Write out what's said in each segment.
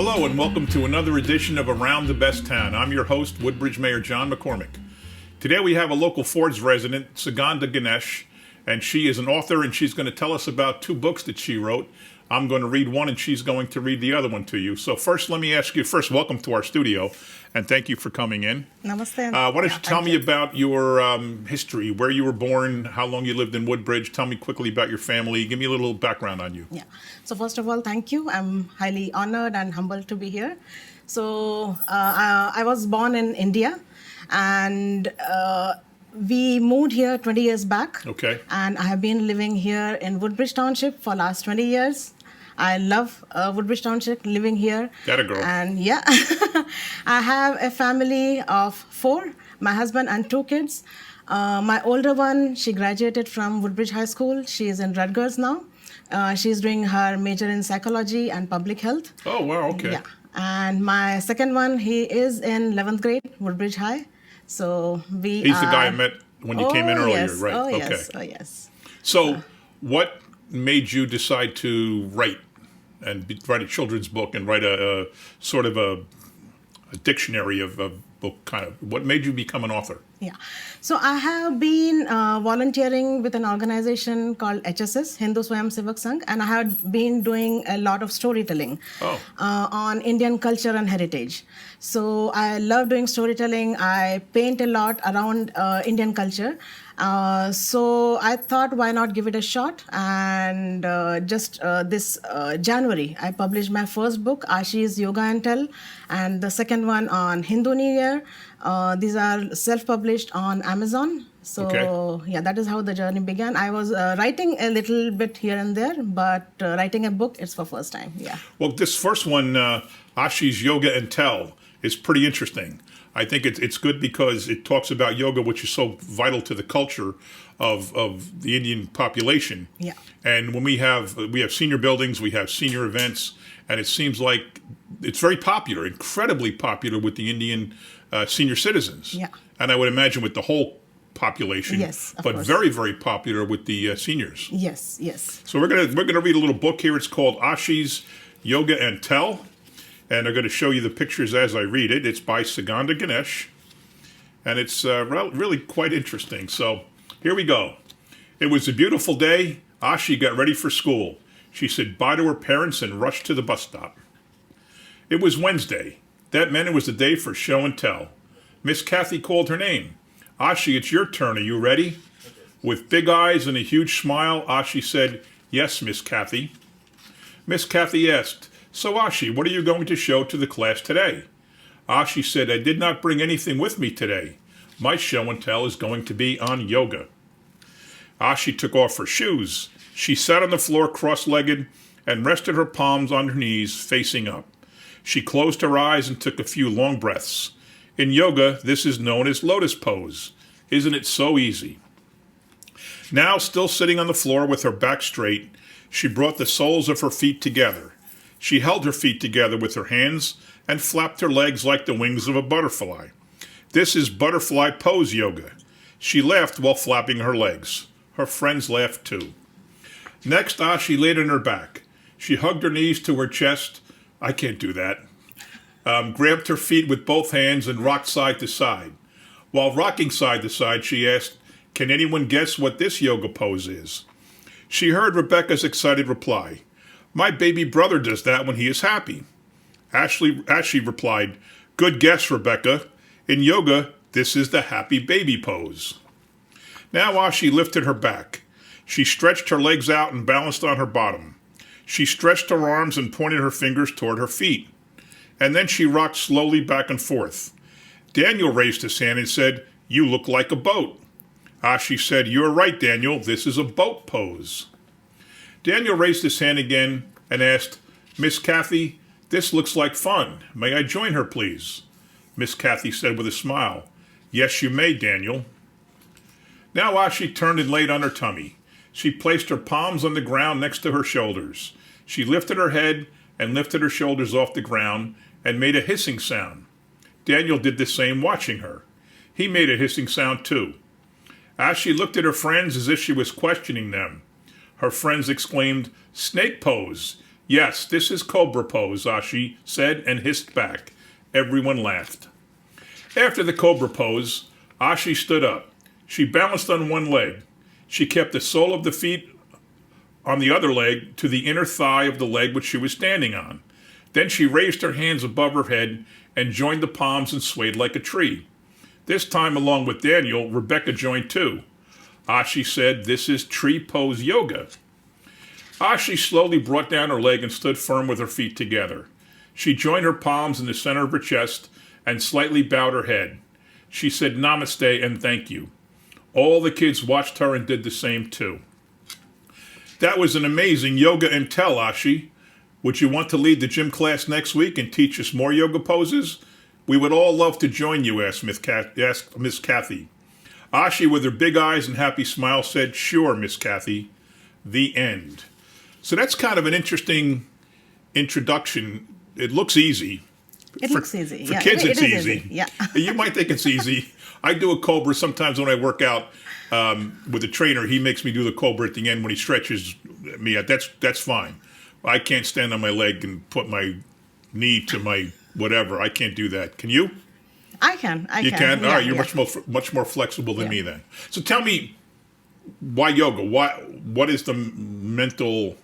Hello and welcome to another edition of Around the Best Town. I'm your host, Woodbridge Mayor John McCormac. Today we have a local Ford's resident, Sugandha Ganesh, and she is an author and she's going to tell us about two books that she wrote. I'm going to read one and she's going to read the other one to you. So first, let me ask you, welcome to our studio and thank you for coming in. Namaste. Why don't you tell me about your history, where you were born, how long you lived in Woodbridge. Tell me quickly about your family. Give me a little background on you. Yeah. So first of all, thank you. I'm highly honored and humbled to be here. So I was born in India and we moved here 20 years back. Okay. And I have been living here in Woodbridge Township for last 20 years. I love Woodbridge Township, living here. That a girl. And yeah, I have a family of 4, my husband and 2 kids. My older one, she graduated from Woodbridge High School. She is in Rutgers now. She's doing her major in psychology and public health. Oh, wow, okay. Yeah. And my second one, he is in 11th grade, Woodbridge High. So He's the guy I met when you came in earlier, yes. right? Oh, okay. yes. Oh, yes. So what made you decide to write a children's book and write a sort of a dictionary of a book kind of? What made you become an author? Yeah. So I have been volunteering with an organization called HSS, Hindu Swayam Sevak Sangh, and I have been doing a lot of storytelling on Indian culture and heritage. So I love doing storytelling. I paint a lot around Indian culture. So I thought, why not give it a shot? And just this January, I published my first book, Ashi's Yoga and Tell, and the second one on Hindu New Year. These are self-published on Amazon. So yeah, that is how the journey began. I was writing a little bit here and there, but writing a book, it's for first time. Yeah. Well, this first one, Ashi's Yoga and Tell, is pretty interesting. I think it's good because it talks about yoga, which is so vital to the culture of the Indian population. Yeah. And when we have senior buildings, we have senior events, and it seems like it's very popular, incredibly popular with the Indian senior citizens. Yeah. And I would imagine with the whole population. Yes, of but course. very, very popular with the seniors. Yes, yes. So we're gonna read a little book here. It's called Ashi's Yoga and Tell. And I'm going to show you the pictures as I read it. It's by Sugandha Ganesh, and it's really quite interesting. So here we go. It was a beautiful day. Ashi got ready for school. She said bye to her parents and rushed to the bus stop. It was Wednesday. That meant it was the day for show and tell. Miss Kathy called her name. Ashi, it's your turn. Are you ready? With big eyes and a huge smile, Ashi said, yes, Miss Kathy. Miss Kathy asked, so Ashi, what are you going to show to the class today? Ashi said, I did not bring anything with me today. My show and tell is going to be on yoga. Ashi took off her shoes. She sat on the floor cross-legged and rested her palms on her knees facing up. She closed her eyes and took a few long breaths. In yoga, this is known as lotus pose. Isn't it so easy? Now, still sitting on the floor with her back straight, she brought the soles of her feet together. She held her feet together with her hands and flapped her legs like the wings of a butterfly. This is butterfly pose yoga. She laughed while flapping her legs. Her friends laughed too. Next, Ashi laid on her back. She hugged her knees to her chest. I can't do that. Grabbed her feet with both hands and rocked side to side. While rocking side to side, she asked, can anyone guess what this yoga pose is? She heard Rebecca's excited reply. My baby brother does that when he is happy. Ashi replied, good guess, Rebecca. In yoga, this is the happy baby pose. Now Ashi lifted her back. She stretched her legs out and balanced on her bottom. She stretched her arms and pointed her fingers toward her feet. And then she rocked slowly back and forth. Daniel raised his hand and said, you look like a boat. Ashi said, you're right, Daniel. This is a boat pose. Daniel raised his hand again and asked, Miss Kathy, this looks like fun. May I join her, please? Miss Kathy said with a smile, yes, you may, Daniel. Now Ashi turned and laid on her tummy. She placed her palms on the ground next to her shoulders. She lifted her head and lifted her shoulders off the ground and made a hissing sound. Daniel did the same watching her. He made a hissing sound too. Ashi looked at her friends as if she was questioning them. Her friends exclaimed, snake pose. Yes, this is cobra pose, Ashi said and hissed back. Everyone laughed. After the cobra pose, Ashi stood up. She balanced on one leg. She kept the sole of the feet on the other leg to the inner thigh of the leg which she was standing on. Then she raised her hands above her head and joined the palms and swayed like a tree. This time, along with Daniel, Rebecca joined too. Ashi said, "This is tree pose yoga." Ashi slowly brought down her leg and stood firm with her feet together. She joined her palms in the center of her chest and slightly bowed her head. She said namaste and thank you. All the kids watched her and did the same too. That was an amazing yoga and tell, Ashi. Would you want to lead the gym class next week and teach us more yoga poses? We would all love to join you, asked Miss Kathy. Ashi, with her big eyes and happy smile, said, "Sure, Miss Kathy." The end. So that's kind of an interesting introduction. It looks easy. It looks easy. For yeah, kids, it it's is easy. Yeah. You might think it's easy. I do a cobra sometimes when I work out with a trainer. He makes me do the cobra at the end when he stretches me out. That's fine. I can't stand on my leg and put my knee to my whatever. I can't do that. Can you? I can. You can? All right. You're yeah. much more flexible than me then. So tell me, why yoga? What is the mental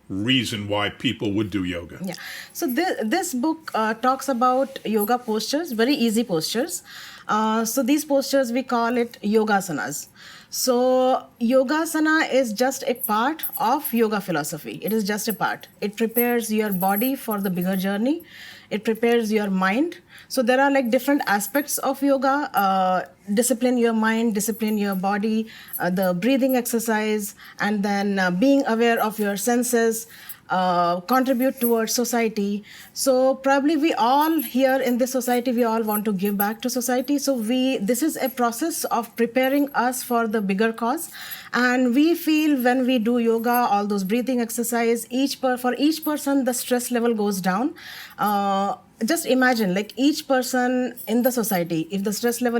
reason why people would do yoga? Yeah. So this book talks about yoga postures, very easy postures. So these postures, we call it yogasanas. So yogasana is just a part of yoga philosophy. It is just a part. It prepares your body for the bigger journey. It prepares your mind. So there are like different aspects of yoga. Discipline your mind, discipline your body, the breathing exercise, and then being aware of your senses, contribute towards society. So probably we all here in this society, we all want to give back to society. So this is a process of preparing us for the bigger cause. And we feel when we do yoga, all those breathing exercise, for each person, the stress level goes down. Just imagine, like each person in the society, if the stress level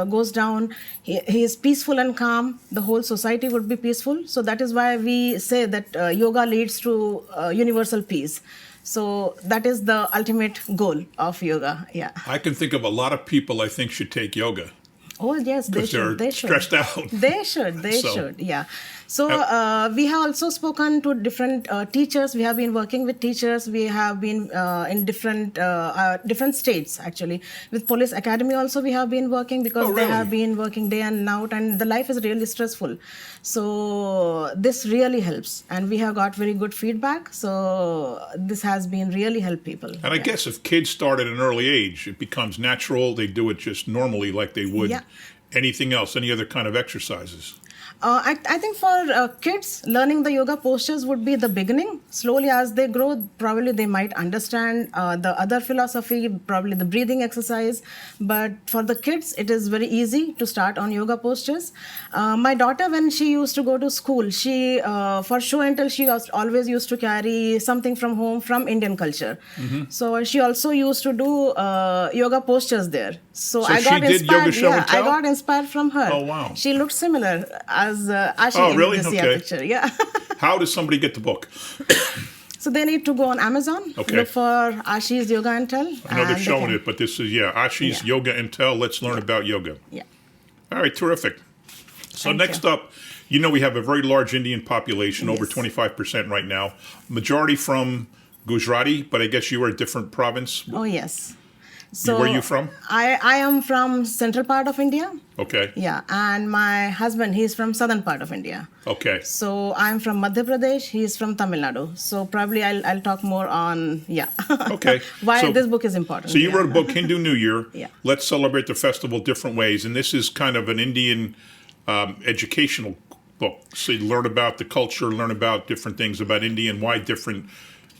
goes down, he is peaceful and calm, the whole society would be peaceful. So that is why we say that yoga leads to universal peace. So that is the ultimate goal of yoga. Yeah. I can think of a lot of people I think should take yoga. Oh yes, they should. They're stressed out. They should. Yeah. So we have also spoken to different teachers. We have been working with teachers. We have been in different states actually. With Police Academy also we have been working because they have been working day and night, and the life is really stressful. So this really helps, and we have got very good feedback. So this has been really help people. And I guess if kids start at an early age, it becomes natural. They do it just normally like they would anything else, any other kind of exercises. I think for kids, learning the yoga postures would be the beginning. Slowly as they grow, probably they might understand the other philosophy, probably the breathing exercise. But for the kids, it is very easy to start on yoga postures. My daughter, when she used to go to school, she, for show and tell, she always used to carry something from home from Indian culture. Mm-hmm. So she also used to do yoga postures there. So I got inspired. I got inspired from her. Oh, wow. She looked similar as Ashi in this picture. Yeah. How does somebody get the book? So they need to go on Amazon, look for Ashi's Yoga and Tell. I know they're showing it, but this is, Ashi's Yoga and Tell. Let's learn about yoga. Yeah. All right, terrific. So next up, we have a very large Indian population, over 25% right now. Majority from Gujarati, but I guess you are a different province. Oh, yes. So where are you from? I am from central part of India. Okay. Yeah, and my husband, he's from southern part of India. Okay. So I'm from Madhya Pradesh. He's from Tamil Nadu. So probably I'll talk more on Okay. why this book is important. So you wrote a book, Hindu New Year. Yeah. Let's celebrate the festival different ways, and this is kind of an Indian educational book. So you learn about the culture, learn about different things about India and why different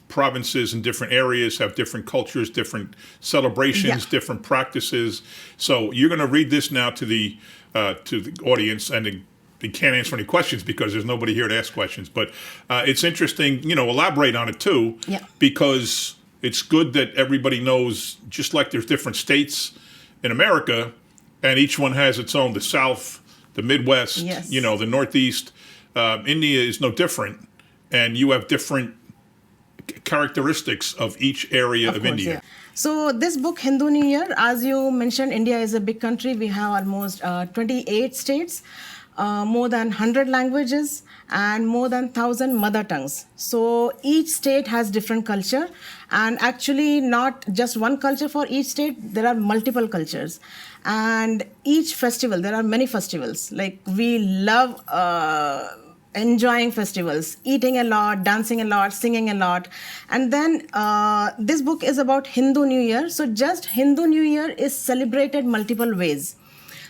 provinces and different areas have different cultures, different celebrations, different practices. So you're going to read this now to the audience, and they can't answer any questions because there's nobody here to ask questions. But it's interesting, elaborate on it too, because it's good that everybody knows, just like there's different states in America, and each one has its own, the South, the Midwest, the Northeast. India is no different, and you have different characteristics of each area of course, India. yeah. So this book, Hindu New Year, as you mentioned, India is a big country. We have almost 28 states, more than 100 languages, and more than 1,000 mother tongues. So each state has different culture, and actually not just one culture for each state. There are multiple cultures, and each festival, there are many festivals. Like we love enjoying festivals, eating a lot, dancing a lot, singing a lot. And then this book is about Hindu New Year. So just Hindu New Year is celebrated multiple ways.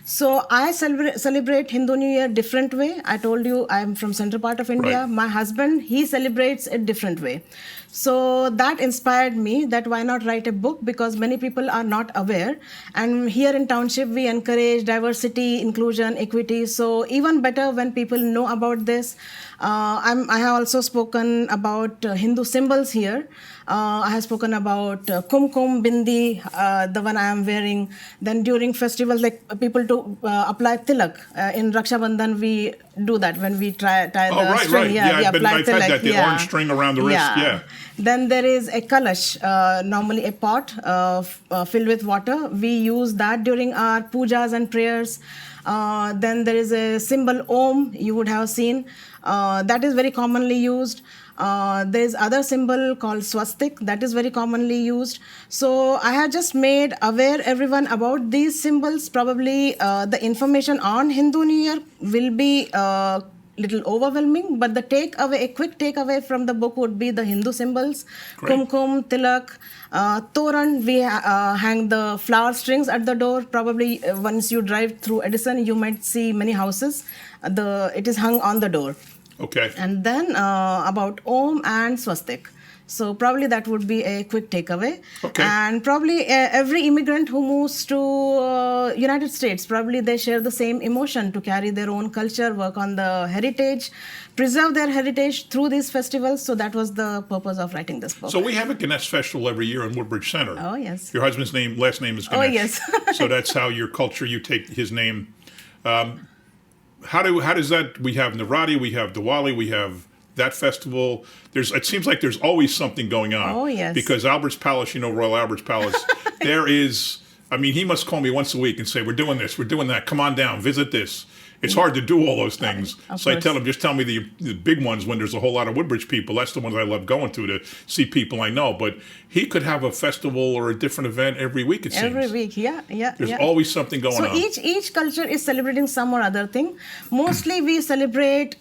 So I celebrate Hindu New Year different way. I told you I'm from central part of India. Right. My husband, he celebrates it different way. So that inspired me that why not write a book, because many people are not aware. And here in Township, we encourage diversity, inclusion, equity. So even better when people know about this. I have also spoken about Hindu symbols here. I have spoken about kumkum, bindi, the one I am wearing. Then during festivals, like people to apply tilak. In Raksha Bandhan, we do that when we tie the right, string. right. Yeah, we I've apply had tilak. that, the orange string around the wrist. Yeah. Then there is a kalash, normally a pot filled with water. We use that during our pujas and prayers. Then there is a symbol Om, you would have seen. That is very commonly used. There is other symbol called swastik that is very commonly used. So I have just made aware everyone about these symbols. Probably the information on Hindu New Year will be little overwhelming, but the takeaway, a quick takeaway from the book would be the Hindu symbols. Great. Kumkum, tilak, toran, we hang the flower strings at the door. Probably once you drive through Edison, you might see many houses. It is hung on the door. Okay. And then about Om and swastik. So probably that would be a quick takeaway. Okay. And probably every immigrant who moves to United States, probably they share the same emotion to carry their own culture, work on the heritage, preserve their heritage through these festivals. So that was the purpose of writing this book. So we have a Ganesh festival every year in Woodbridge Center. Oh, yes. Your husband's last name is Ganesh. Oh, yes. So that's how your culture, you take his name. How does that? We have Navratri, we have Diwali, we have that festival. It seems like there's always something going on. Oh, yes. Because Albert's Palace, Royal Albert's Palace, there is. I mean, he must call me once a week and say, "We're doing this, we're doing that. Come on down, visit this." It's hard to do all those things. So I tell him, just tell me the big ones when there's a whole lot of Woodbridge people. That's the ones I love going to see people I know. But he could have a festival or a different event every week, it seems. Every week, yeah. There's always something going on. So each culture is celebrating some or other thing. Mostly we celebrate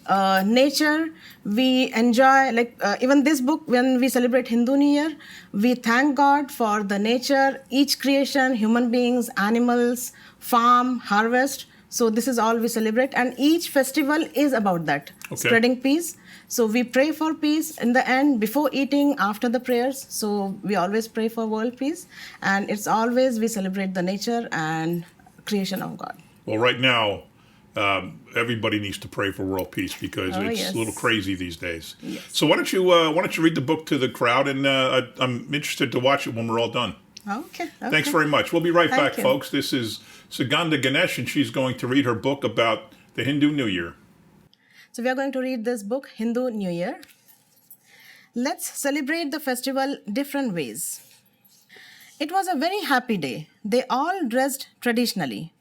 nature. We enjoy, like even this book, when we celebrate Hindu New Year, we thank God for the nature, each creation, human beings, animals, farm, harvest. So this is all we celebrate, and each festival is about that, spreading peace. So we pray for peace in the end, before eating, after the prayers. So we always pray for world peace, and it's always we celebrate the nature and creation of God. Well, right now, everybody needs to pray for world peace because it's a little crazy these days. Yes. So why don't you read the book to the crowd, and I'm interested to watch it when we're all done. Okay. Thanks very much. We'll be right back, Thank you. folks. This is Sugandha Ganesh, and she's going to read her book about the Hindu New Year. So we are going to read this book, Hindu New Year. Let's celebrate the festival different ways. It was a very happy day. They all dressed traditionally.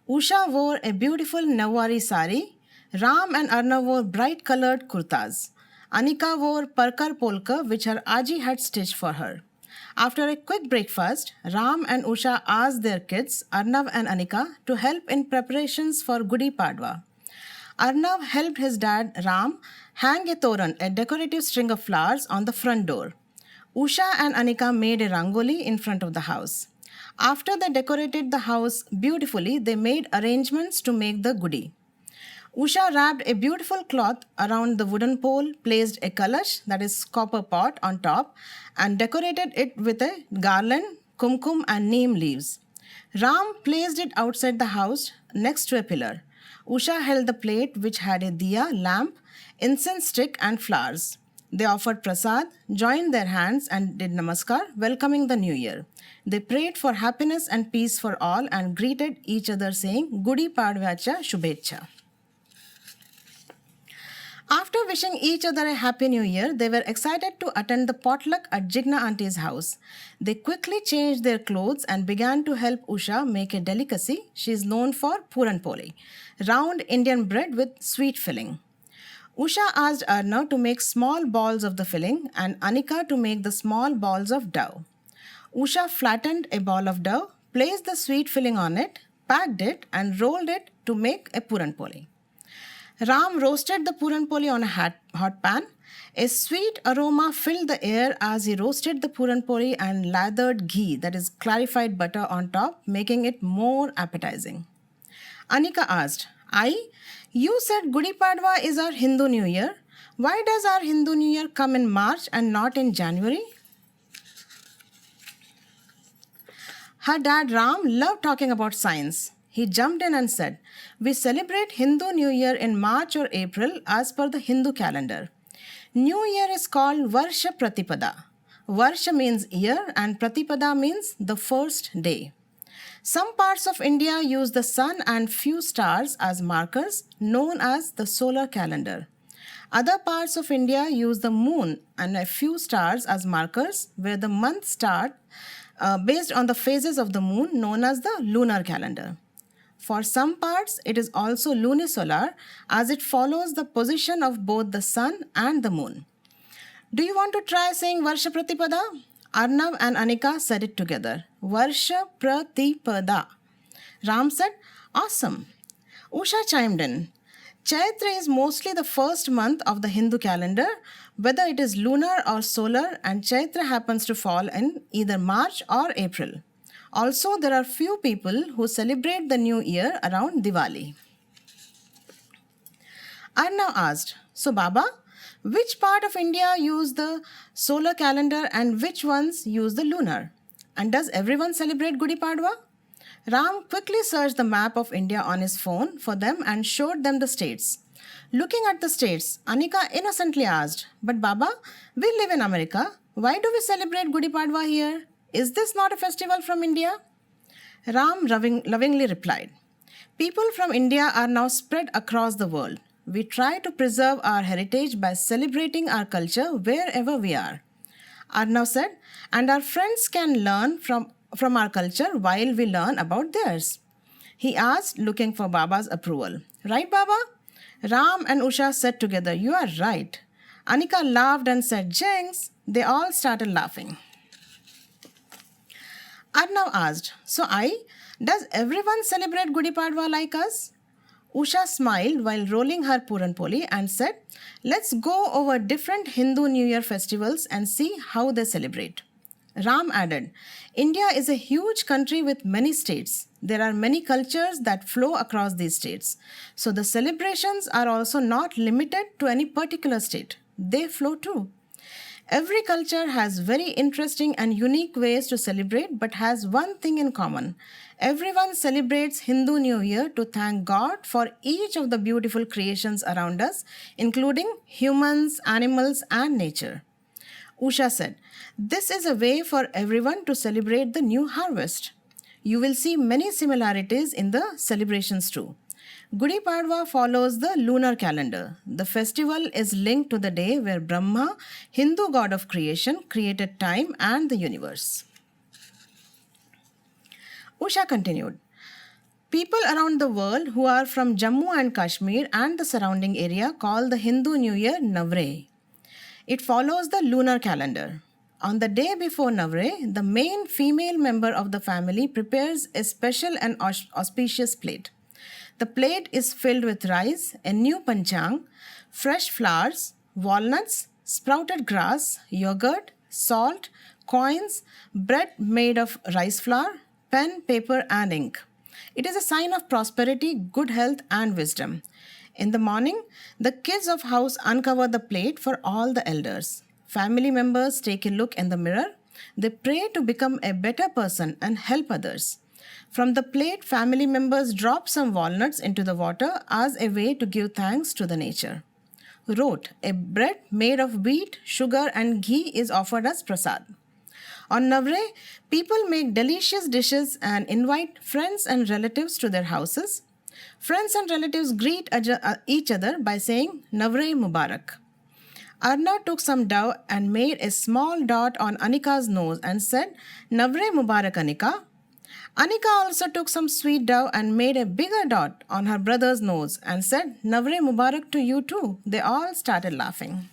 Usha wore a beautiful Nawari sari. Ram and Arnav wore bright-colored kurtas. Anika wore parkar polka, which her Aji had stitched for her. After a quick breakfast, Ram and Usha asked their kids, Arnav and Anika, to help in preparations for Gudi Padwa. Arnav helped his dad, Ram, hang a toran, a decorative string of flowers, on the front door. Usha and Anika made a rangoli in front of the house. After they decorated the house beautifully, they made arrangements to make the Gudi. Usha wrapped a beautiful cloth around the wooden pole, placed a kalash, that is copper pot, on top, and decorated it with a garland, kumkum and neem leaves. Ram placed it outside the house next to a pillar. Usha held the plate which had a diya, lamp, incense stick and flowers. They offered prasad, joined their hands and did namaskar, welcoming the new year. They prayed for happiness and peace for all and greeted each other saying, Gudi Padwacha Shubhecha. After wishing each other a happy new year, they were excited to attend the potluck at Jigna auntie's house. They quickly changed their clothes and began to help Usha make a delicacy she is known for, Puran Poli, round Indian bread with sweet filling. Usha asked Arna to make small balls of the filling and Anika to make the small balls of dough. Usha flattened a ball of dough, placed the sweet filling on it, packed it, and rolled it to make a Puran Poli. Ram roasted the Puran Poli on a hot pan. A sweet aroma filled the air as he roasted the Puran Poli and lathered ghee, that is clarified butter, on top, making it more appetizing. Anika asked, you said Gudi Padwa is our Hindu New Year. Why does our Hindu New Year come in March and not in January? Her dad Ram loved talking about science. He jumped in and said, we celebrate Hindu New Year in March or April as per the Hindu calendar. New Year is called Varsha Pratipada. Varsha means year and Pratipada means the first day. Some parts of India use the sun and few stars as markers, known as the solar calendar. Other parts of India use the moon and a few stars as markers, where the months start based on the phases of the moon, known as the lunar calendar. For some parts, it is also lunisolar, as it follows the position of both the sun and the moon. Do you want to try saying Varsha Pratipada? Arnav and Anika said it together. Varsha Pratipada. Ram said, awesome. Usha chimed in. Chaitra is mostly the first month of the Hindu calendar, whether it is lunar or solar, and Chaitra happens to fall in either March or April. Also, there are few people who celebrate the new year around Diwali. Arnav asked, so Baba, which part of India use the solar calendar and which ones use the lunar? And does everyone celebrate Gudi Padwa? Ram quickly searched the map of India on his phone for them and showed them the states. Looking at the states, Anika innocently asked, but Baba, we live in America. Why do we celebrate Gudi Padwa here? Is this not a festival from India? Ram lovingly replied, people from India are now spread across the world. We try to preserve our heritage by celebrating our culture wherever we are. Arnav said, and our friends can learn from our culture while we learn about theirs. He asked, looking for Baba's approval. Right, Baba? Ram and Usha said together, you are right. Anika laughed and said, Jinx. They all started laughing. Arnav asked, so does everyone celebrate Gudi Padwa like us? Usha smiled while rolling her Puran Poli and said, let's go over different Hindu New Year festivals and see how they celebrate. Ram added, India is a huge country with many states. There are many cultures that flow across these states. So the celebrations are also not limited to any particular state. They flow too. Every culture has very interesting and unique ways to celebrate, but has one thing in common. Everyone celebrates Hindu New Year to thank God for each of the beautiful creations around us, including humans, animals, and nature. Usha said, this is a way for everyone to celebrate the new harvest. You will see many similarities in the celebrations too. Gudi Padwa follows the lunar calendar. The festival is linked to the day where Brahma, Hindu god of creation, created time and the universe. Usha continued, people around the world who are from Jammu and Kashmir and the surrounding area call the Hindu New Year Navre. It follows the lunar calendar. On the day before Navre, the main female member of the family prepares a special and auspicious plate. The plate is filled with rice, a new panchang, fresh flowers, walnuts, sprouted grass, yogurt, salt, coins, bread made of rice flour, pen, paper, and ink. It is a sign of prosperity, good health, and wisdom. In the morning, the kids of house uncover the plate for all the elders. Family members take a look in the mirror. They pray to become a better person and help others. From the plate, family members drop some walnuts into the water as a way to give thanks to the nature. Rot, a bread made of wheat, sugar, and ghee, is offered as prasad. On Navre, people make delicious dishes and invite friends and relatives to their houses. Friends and relatives greet each other by saying Navre Mubarak. Arna took some dough and made a small dot on Anika's nose and said, Navre Mubarak Anika. Anika also took some sweet dough and made a bigger dot on her brother's nose and said, Navre Mubarak to you too. They all started laughing.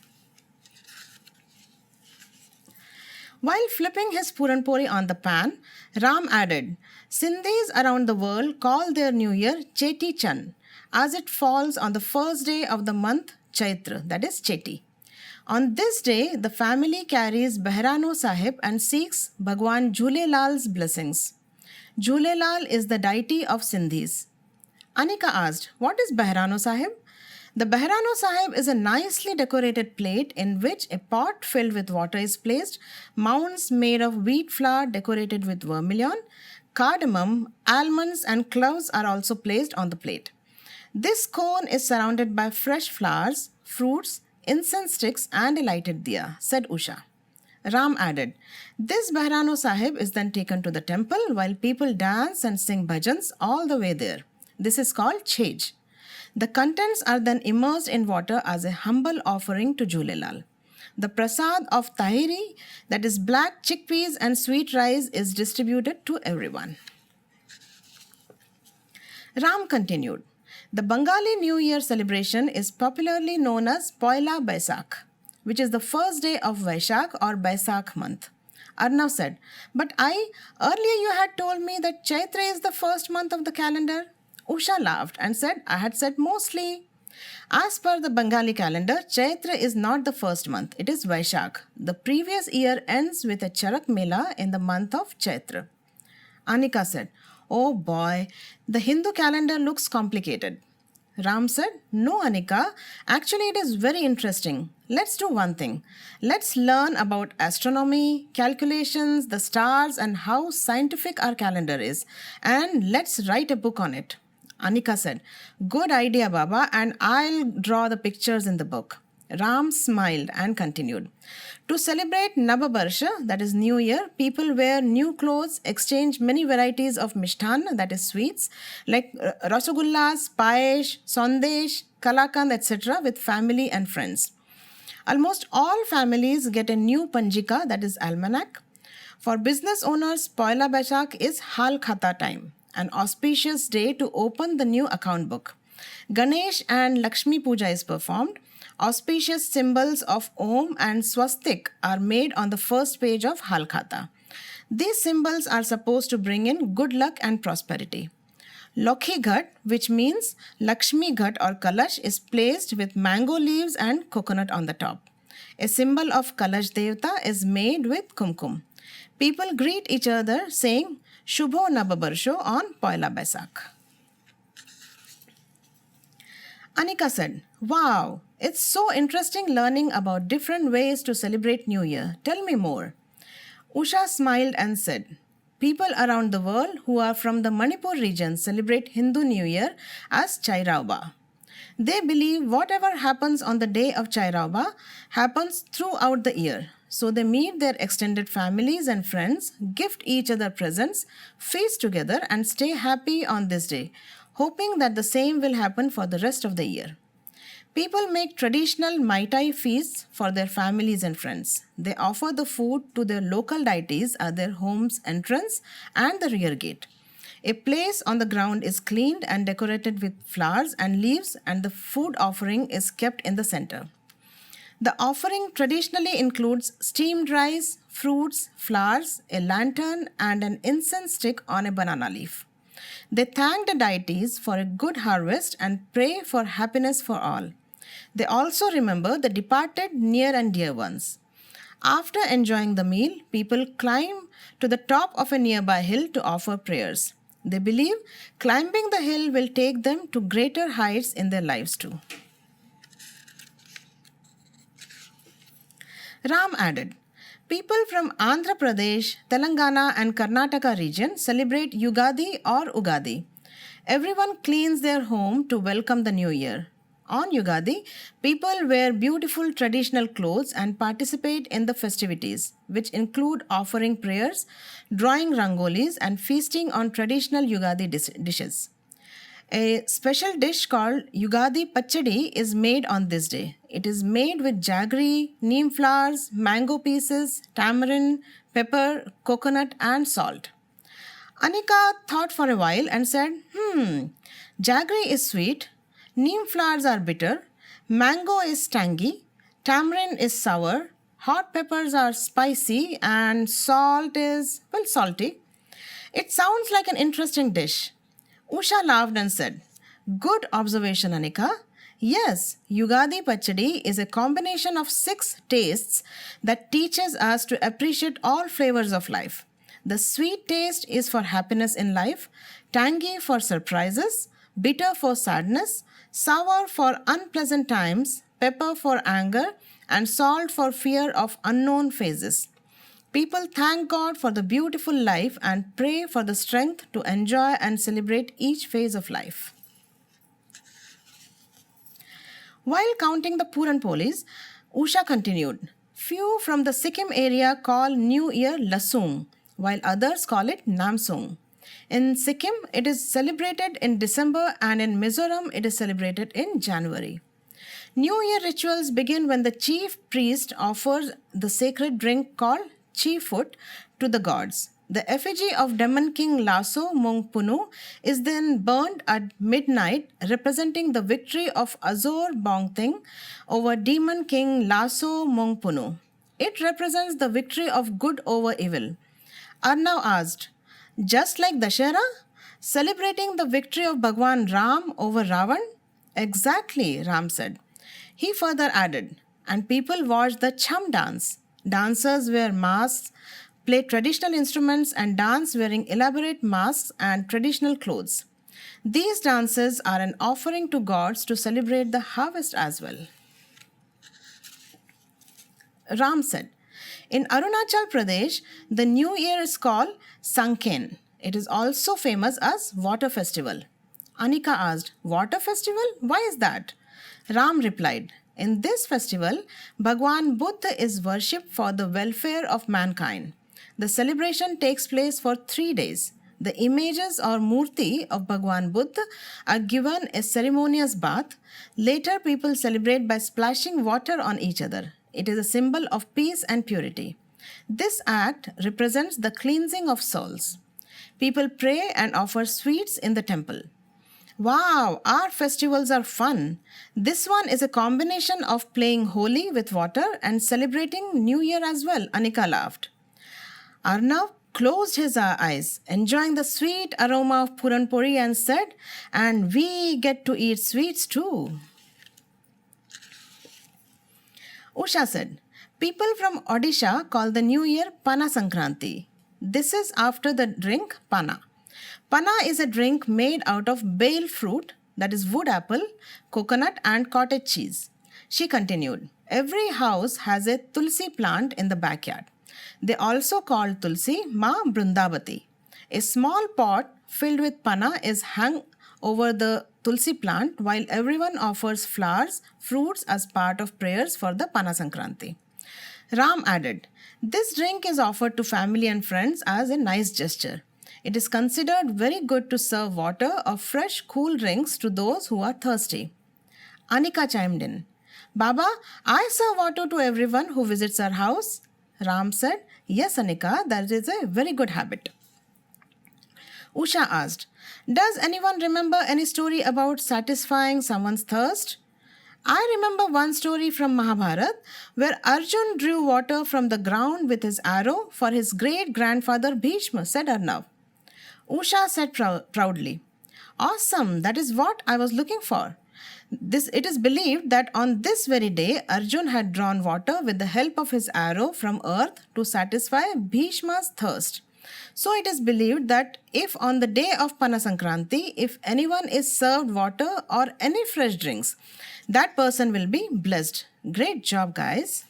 While flipping his puranpori on the pan, Ram added, Sindhis around the world call their new year Cheti Chan, as it falls on the first day of the month Chaitra, that is Cheti. On this day, the family carries Behrano Sahib and seeks Bhagwan Jhulelal's blessings. Jhulelal is the deity of Sindhis. Anika asked, What is Behrano Sahib? The Behrano Sahib is a nicely decorated plate in which a pot filled with water is placed, mounds made of wheat flour decorated with vermilion, cardamom, almonds, and cloves are also placed on the plate. This cone is surrounded by fresh flowers, fruits, incense sticks, and a lighted diya, said Usha. Ram added, This Behrano Sahib is then taken to the temple while people dance and sing bhajans all the way there. This is called Chej. The contents are then immersed in water as a humble offering to Jhulelal. The prasad of tahiri, that is black chickpeas and sweet rice, is distributed to everyone. Ram continued, The Bengali New Year celebration is popularly known as Poila Baisakh, which is the first day of Vaishakh or Baisakh month. Arnav said, But earlier you had told me that Chaitra is the first month of the calendar. Usha laughed and said, I had said mostly. As per the Bengali calendar, Chaitra is not the first month, it is Vaishakh. The previous year ends with a Charak Mela in the month of Chaitra. Anika said, Oh boy, the Hindu calendar looks complicated. Ram said, No, Anika, actually it is very interesting. Let's do one thing. Let's learn about astronomy, calculations, the stars, and how scientific our calendar is. And let's write a book on it. Anika said, Good idea, Baba, and I'll draw the pictures in the book. Ram smiled and continued. To celebrate Nababarsha, that is New Year, people wear new clothes, exchange many varieties of mishthan, that is sweets, like rasagullas, payesh, sandesh, kalakand, etc. with family and friends. Almost all families get a new panjika, that is almanac. For business owners, Poila Baishakh is Hal Khata time, an auspicious day to open the new account book. Ganesh and Lakshmi Puja is performed. Auspicious symbols of Om and Swastik are made on the first page of Hal Khata. These symbols are supposed to bring in good luck and prosperity. Lokhi Ghat, which means Lakshmi Ghat or Kalash, is placed with mango leaves and coconut on the top. A symbol of Kalash Devta is made with kumkum. People greet each other saying Shubho Nababarsho on Poila Baisakh. Anika said, Wow, it's so interesting learning about different ways to celebrate New Year. Tell me more. Usha smiled and said, People around the world who are from the Manipur region celebrate Hindu New Year as Chairauba. They believe whatever happens on the day of Chairauba happens throughout the year. So they meet their extended families and friends, gift each other presents, feast together and stay happy on this day, hoping that the same will happen for the rest of the year. People make traditional Mai Tai feasts for their families and friends. They offer the food to their local deities at their home's entrance and the rear gate. A place on the ground is cleaned and decorated with flowers and leaves, and the food offering is kept in the center. The offering traditionally includes steamed rice, fruits, flowers, a lantern, and an incense stick on a banana leaf. They thank the deities for a good harvest and pray for happiness for all. They also remember the departed near and dear ones. After enjoying the meal, people climb to the top of a nearby hill to offer prayers. They believe climbing the hill will take them to greater heights in their lives too. Ram added, People from Andhra Pradesh, Telangana and Karnataka region celebrate Yugadi or Ugadi. Everyone cleans their home to welcome the new year. On Yugadi, people wear beautiful traditional clothes and participate in the festivities, which include offering prayers, drawing rangolis, and feasting on traditional Yugadi dishes. A special dish called Yugadi Pachadi is made on this day. It is made with jaggery, neem flowers, mango pieces, tamarind, pepper, coconut, and salt. Anika thought for a while and said, jaggery is sweet, neem flowers are bitter, mango is tangy, tamarind is sour, hot peppers are spicy, and salt is, well, salty. It sounds like an interesting dish. Usha laughed and said, good observation, Anika. Yes, Yugadi Pachadi is a combination of 6 tastes that teaches us to appreciate all flavors of life. The sweet taste is for happiness in life, tangy for surprises, bitter for sadness, sour for unpleasant times, pepper for anger, and salt for fear of unknown phases. People thank God for the beautiful life and pray for the strength to enjoy and celebrate each phase of life. While counting the Puran Polis, Usha continued, few from the Sikkim area call New Year Lasung, while others call it Namsung. In Sikkim, it is celebrated in December, and in Mizoram, it is celebrated in January. New Year rituals begin when the chief priest offers the sacred drink called Chi-foot to the gods. The effigy of demon king Lasso Mongpunu is then burned at midnight, representing the victory of Azor Bongting over demon king Lasso Mongpunu. It represents the victory of good over evil. Arnav asked, just like Dashera, celebrating the victory of Bhagwan Ram over Ravan? Exactly, Ram said. He further added, and people watch the Cham dance. Dancers wear masks, play traditional instruments, and dance wearing elaborate masks and traditional clothes. These dances are an offering to gods to celebrate the harvest as well. Ram said, in Arunachal Pradesh, the new year is called Sanken. It is also famous as Water Festival. Anika asked, Water Festival? Why is that? Ram replied, in this festival, Bhagwan Buddha is worshipped for the welfare of mankind. The celebration takes place for 3 days. The images or murti of Bhagwan Buddha are given a ceremonious bath. Later, people celebrate by splashing water on each other. It is a symbol of peace and purity. This act represents the cleansing of souls. People pray and offer sweets in the temple. Wow, our festivals are fun. This one is a combination of playing Holi with water and celebrating New Year as well, Anika laughed. Arnav closed his eyes, enjoying the sweet aroma of Puran Puri, and said, and we get to eat sweets too. Usha said, people from Odisha call the New Year Pana Sankranti. This is after the drink Pana. Pana is a drink made out of bale fruit, that is wood apple, coconut, and cottage cheese. She continued, every house has a tulsi plant in the backyard. They also call tulsi Ma Brundavati. A small pot filled with pana is hung over the tulsi plant while everyone offers flowers, fruits as part of prayers for the Pana Sankranti. Ram added, this drink is offered to family and friends as a nice gesture. It is considered very good to serve water or fresh, cool drinks to those who are thirsty. Anika chimed in, Baba, I serve water to everyone who visits our house. Ram said, yes, Anika, that is a very good habit. Usha asked, does anyone remember any story about satisfying someone's thirst? I remember one story from Mahabharata where Arjun drew water from the ground with his arrow for his great-grandfather Bhishma, said Arnav. Usha said proudly, awesome, that is what I was looking for. It is believed that on this very day, Arjun had drawn water with the help of his arrow from earth to satisfy Bhishma's thirst. So it is believed that if on the day of Pana Sankranti, if anyone is served water or any fresh drinks, that person will be blessed. Great job, guys.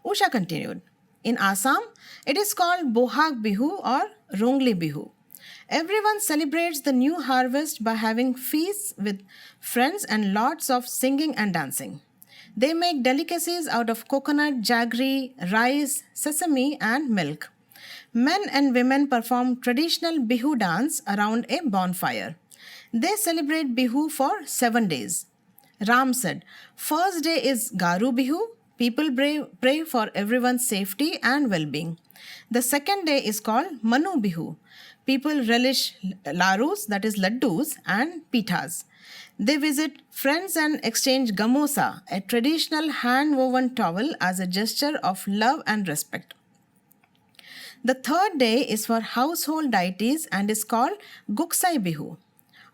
Usha continued, in Assam, it is called Bohag Bihu or Rongli Bihu. Everyone celebrates the new harvest by having feasts with friends and lots of singing and dancing. They make delicacies out of coconut, jaggery, rice, sesame, and milk. Men and women perform traditional Bihu dance around a bonfire. They celebrate Bihu for 7 days. Ram said, first day is Garu Bihu. People pray for everyone's safety and well-being. The second day is called Manu Bihu. People relish larus, that is laddus, and pithas. They visit friends and exchange gamosa, a traditional hand-woven towel, as a gesture of love and respect. The third day is for household deities and is called Guksai Bihu.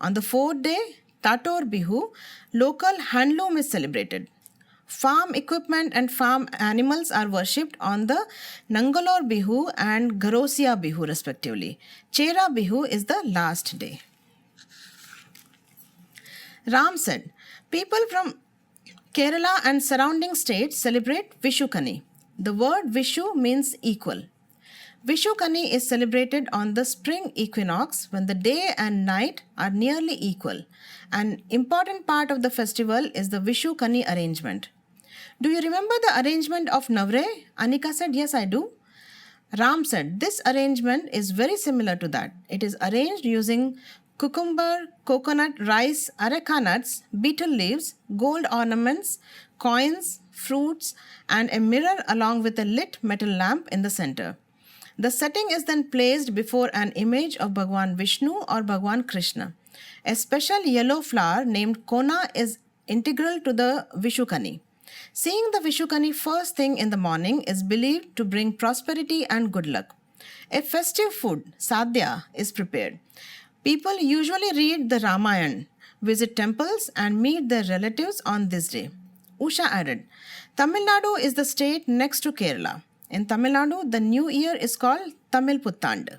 On the fourth day, Tator Bihu, local handloom is celebrated. Farm equipment and farm animals are worshipped on the Nangalore Bihu and Garosia Bihu respectively. Chera Bihu is the last day. Ram said, people from Kerala and surrounding states celebrate Vishukani. The word Vishu means equal. Vishukani is celebrated on the spring equinox when the day and night are nearly equal. An important part of the festival is the Vishukani arrangement. Do you remember the arrangement of Navre? Anika said, yes, I do. Ram said, this arrangement is very similar to that. It is arranged using cucumber, coconut, rice, areca nuts, betel leaves, gold ornaments, coins, fruits, and a mirror along with a lit metal lamp in the center. The setting is then placed before an image of Bhagwan Vishnu or Bhagwan Krishna. A special yellow flower named Kona is integral to the Vishukani. Seeing the Vishukani first thing in the morning is believed to bring prosperity and good luck. A festive food, sadhya, is prepared. People usually read the Ramayana, visit temples, and meet their relatives on this day. Usha added, Tamil Nadu is the state next to Kerala. In Tamil Nadu, the new year is called Tamil Puttand.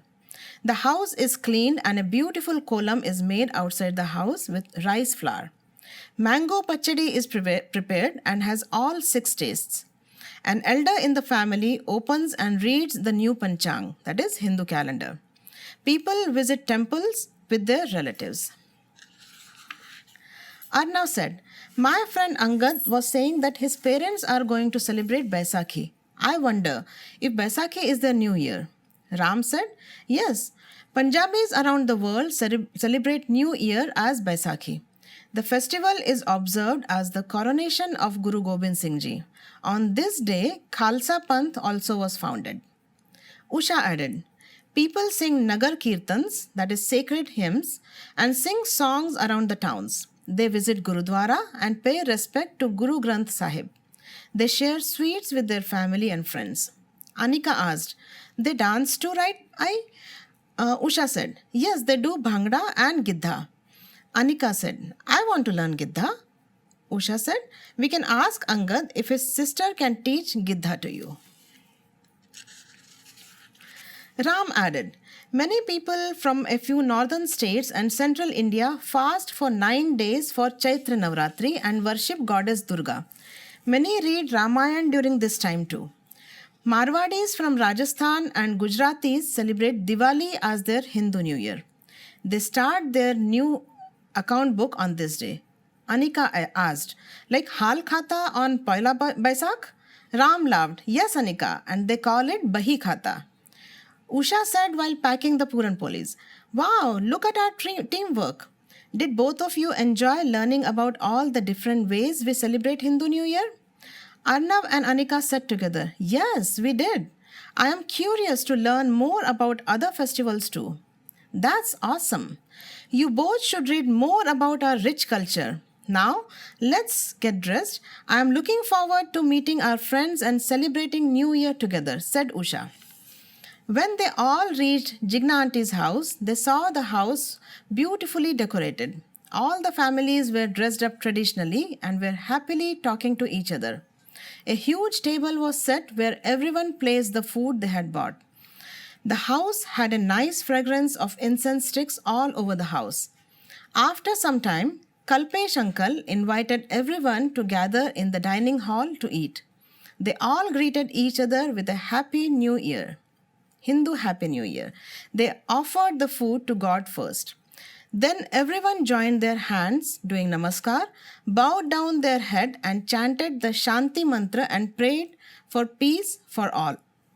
The house is cleaned and a beautiful kolam is made outside the house with rice flour. Mango pachadi is prepared and has all 6 tastes. An elder in the family opens and reads the new Panchang, that is Hindu calendar. People visit temples with their relatives. Arnav said, my friend Angad was saying that his parents are going to celebrate Baisakhi. I wonder if Baisakhi is their new year. Ram said, yes, Punjabis around the world celebrate New Year as Baisakhi. The festival is observed as the coronation of Guru Gobind Singh Ji. On this day, Khalsa Panth also was founded. Usha added, people sing Nagar Kirtans, that is sacred hymns, and sing songs around the towns. They visit Gurudwara and pay respect to Guru Granth Sahib. They share sweets with their family and friends. Anika asked, they dance too, right? Usha said, yes, they do Bhangra and Giddha. Anika said, I want to learn Giddha. Usha said, we can ask Angad if his sister can teach Giddha to you. Ram added, many people from a few northern states and central India fast for 9 days for Chaitra Navratri and worship goddess Durga. Many read Ramayana during this time too. Marwadis from Rajasthan and Gujaratis celebrate Diwali as their Hindu New Year. They start their new account book on this day. Anika asked, like Hal Khata on Poila Baisak? Ram laughed, yes Anika, and they call it Bahi Khata. Usha said while packing the Puran Polis, wow, look at our teamwork. Did both of you enjoy learning about all the different ways we celebrate Hindu New Year? Arnav and Anika said together, yes, we did. I am curious to learn more about other festivals too. That's awesome. You both should read more about our rich culture. Now, let's get dressed. I am looking forward to meeting our friends and celebrating New Year together, said Usha. When they all reached Jigna Auntie's house, they saw the house beautifully decorated. All the families were dressed up traditionally and were happily talking to each other. A huge table was set where everyone placed the food they had bought. The house had a nice fragrance of incense sticks all over the house. After some time, Kalpesh uncle invited everyone to gather in the dining hall to eat. They all greeted each other with a Happy New Year. Hindu Happy New Year. They offered the food to God first. Then everyone joined their hands doing namaskar, bowed down their head and chanted the Shanti mantra and prayed for peace for all.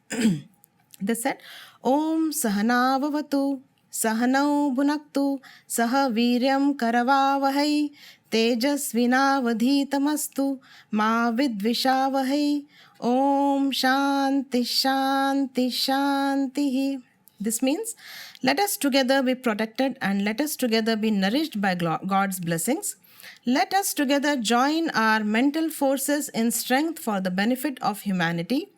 They said, Om Sahanavavatu Sahanau Bhunaktu Sah Viryam Karavavahai Tejasvinavadhitamastu Ma Vidvishavahai Om Shanti Shanti Shanti. This means, let us together be protected and let us together be nourished by God's blessings. Let us together join our mental forces in strength for the benefit of humanity.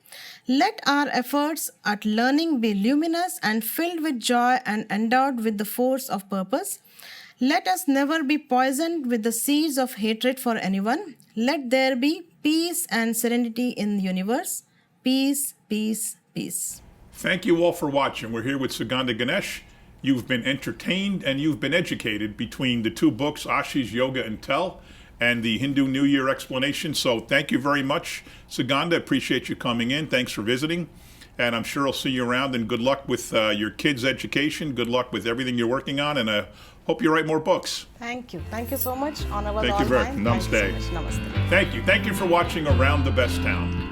Let our efforts at learning be luminous and filled with joy and endowed with the force of purpose. Let us never be poisoned with the seeds of hatred for anyone. Let there be peace and serenity in the universe. Peace, peace, peace. Thank you all for watching. We're here with Sugandha Ganesh. You've been entertained and you've been educated between the two books, Ashi's Yoga and Tell, and the Hindu New Year explanation. So thank you very much, Sugandha. Appreciate you coming in. Thanks for visiting. And I'm sure I'll see you around, and good luck with your kids' education. Good luck with everything you're working on, and I hope you write more books. Thank you. Thank you so much. Honor was Thank all you very mine. much. Namaste. Thank you so much. Namaste. Thank you. Thank you for watching Around the Best Town.